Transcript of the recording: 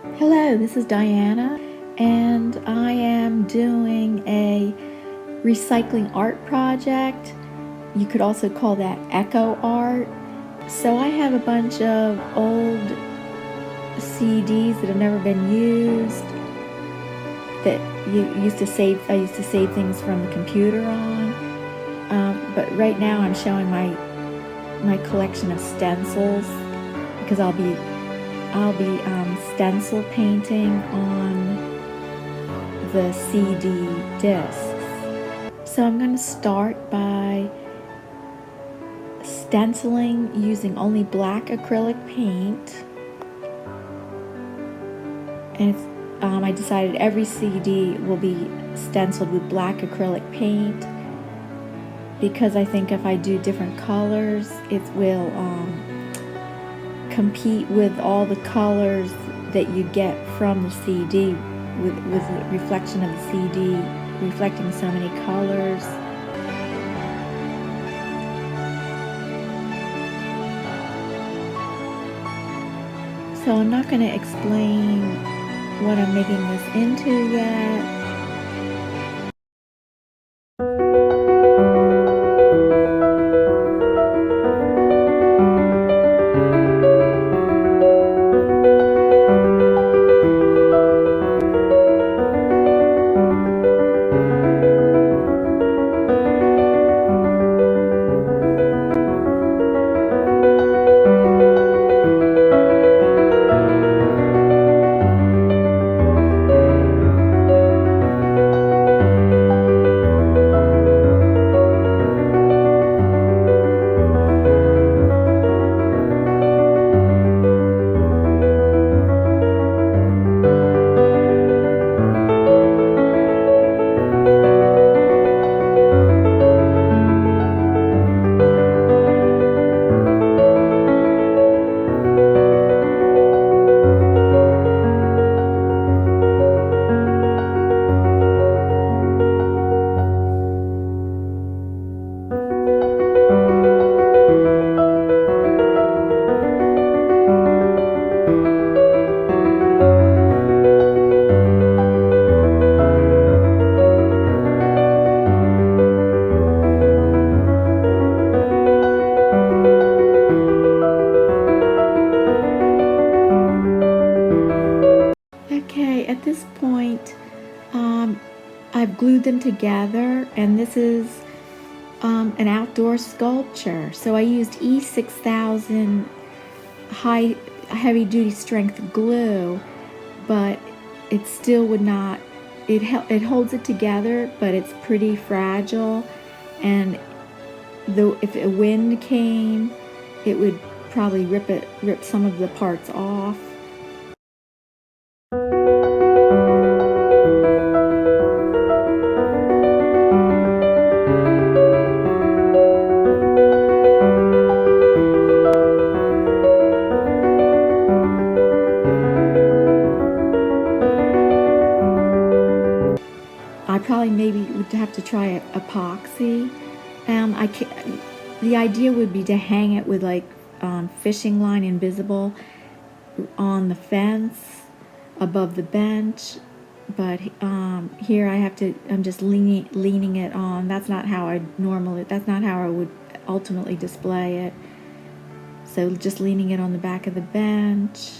Hello, this is Diana, and I am doing a recycling art project. You could also call that eco art. So I have a bunch of old CDs that have never been used that I used to save things from the computer on. But right now I'm showing my collection of stencils because I'll be stencil painting on the CD discs. So I'm going to start by stenciling using only black acrylic paint. And I decided every CD will be stenciled with black acrylic paint because I think if I do different colors, it will compete with all the colors that you get from the CD with the reflection of the CD reflecting so many colors. So I'm not going to explain what I'm making this into yet. Okay, at this point, I've glued them together, and this is an outdoor sculpture. So I used E6000 heavy-duty strength glue, but it still would not. It holds it together, but it's pretty fragile, and though if a wind came, it would probably rip some of the parts off. I probably maybe would have to try epoxy. The idea would be to hang it with like fishing line invisible on the fence above the bench, but here I'm just leaning it on. That's not how I would ultimately display it. So just leaning it on the back of the bench.